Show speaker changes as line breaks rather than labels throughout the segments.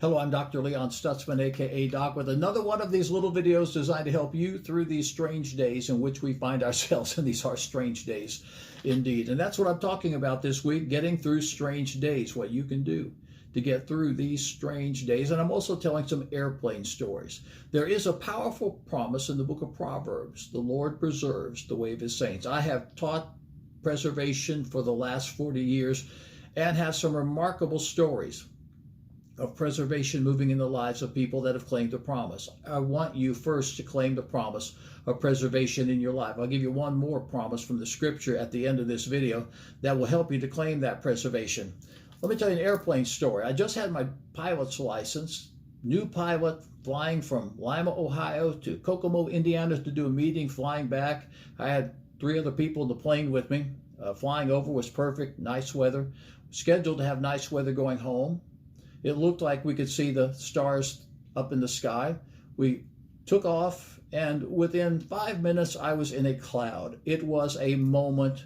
Hello, I'm Dr. Leon Stutzman, aka Doc, with another one of these little videos designed to help you through these strange days in which we find ourselves, and these are strange days indeed. And that's what I'm talking about this week, getting through strange days, what you can do to get through these strange days. And I'm also telling some airplane stories. There is a powerful promise in the book of Proverbs. The Lord preserves the way of his saints. I have taught preservation for the last 40 years and have some remarkable stories of preservation moving in the lives of people that have claimed the promise. I want you first to claim the promise of preservation in your life. I'll give you one more promise from the scripture at the end of this video that will help you to claim that preservation. Let me tell you an airplane story. I just had my pilot's license, new pilot, flying from Lima, Ohio to Kokomo, Indiana to do a meeting, flying back. I had 3 other people in the plane with me. Flying over was perfect, nice weather. Scheduled to have nice weather going home. It looked like we could see the stars up in the sky. We took off, and within 5 minutes, I was in a cloud. It was a moment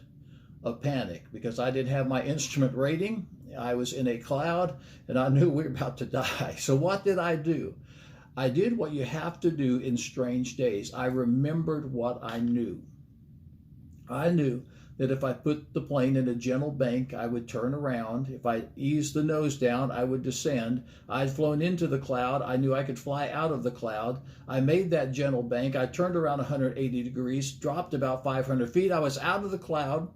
of panic because I didn't have my instrument rating. I was in a cloud, and I knew we were about to die. So what did I do? I did what you have to do in strange days. I remembered what I knew. I knew that if I put the plane in a gentle bank, I would turn around. If I eased the nose down, I would descend. I'd flown into the cloud. I knew I could fly out of the cloud. I made that gentle bank. I turned around 180 degrees, dropped about 500 feet. I was out of the cloud.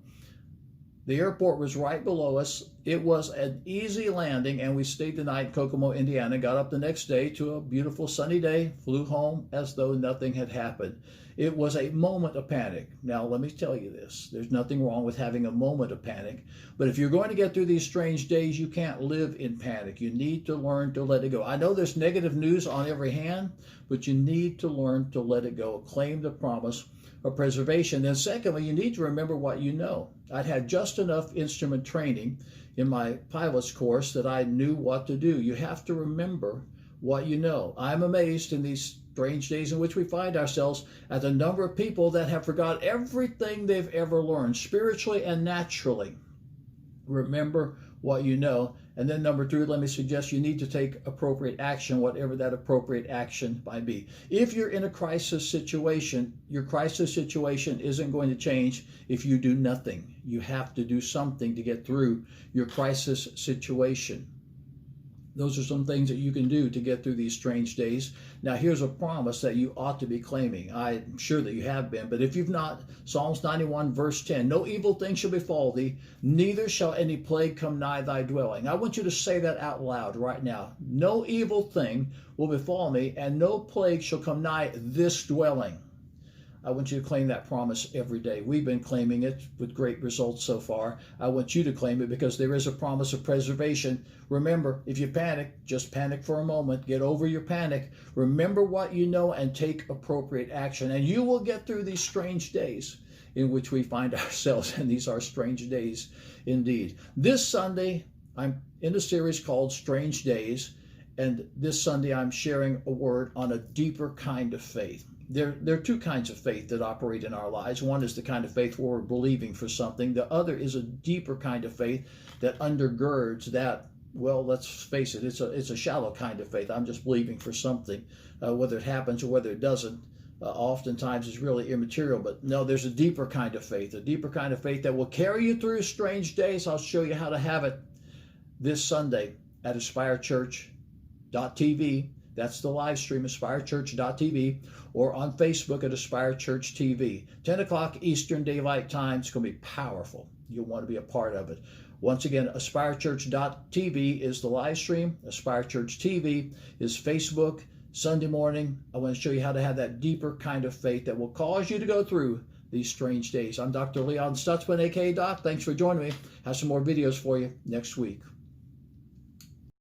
The airport was right below us. It was an easy landing, and we stayed the night in Kokomo, Indiana, got up the next day to a beautiful sunny day, flew home as though nothing had happened. It was a moment of panic. Now, let me tell you this. There's nothing wrong with having a moment of panic, but if you're going to get through these strange days, you can't live in panic. You need to learn to let it go. I know there's negative news on every hand, but you need to learn to let it go. Claim the promise of preservation. Then secondly, you need to remember what you know. I'd had just enough instrument training in my pilot's course that I knew what to do. You have to remember what you know. I'm amazed in these strange days in which we find ourselves at the number of people that have forgot everything they've ever learned, spiritually and naturally. Remember what you know. And then number 2, let me suggest you need to take appropriate action, whatever that appropriate action might be. If you're in a crisis situation, your crisis situation isn't going to change if you do nothing. You have to do something to get through your crisis situation. Those are some things that you can do to get through these strange days. Now, here's a promise that you ought to be claiming. I'm sure that you have been, but if you've not, Psalms 91, verse 10, no evil thing shall befall thee, neither shall any plague come nigh thy dwelling. I want you to say that out loud right now. No evil thing will befall me, and no plague shall come nigh this dwelling. I want you to claim that promise every day. We've been claiming it with great results so far. I want you to claim it because there is a promise of preservation. Remember, if you panic, just panic for a moment. Get over your panic. Remember what you know and take appropriate action. And you will get through these strange days in which we find ourselves. And these are strange days indeed. This Sunday, I'm in a series called Strange Days. And this Sunday, I'm sharing a word on a deeper kind of faith. There are 2 kinds of faith that operate in our lives. One is the kind of faith where we're believing for something. The other is a deeper kind of faith that undergirds that. Well, let's face it, it's a shallow kind of faith. I'm just believing for something. Whether it happens or whether it doesn't, oftentimes is really immaterial. But no, there's a deeper kind of faith that will carry you through strange days. I'll show you how to have it this Sunday at AspireChurch.tv. That's the live stream, AspireChurch.tv, or on Facebook at Aspire Church TV. 10 o'clock Eastern Daylight Time. It's going to be powerful. You'll want to be a part of it. Once again, AspireChurch.tv is the live stream. Aspire Church TV is Facebook. Sunday morning, I want to show you how to have that deeper kind of faith that will cause you to go through these strange days. I'm Dr. Leon Stutzman, aka Doc. Thanks for joining me. Have some more videos for you next week.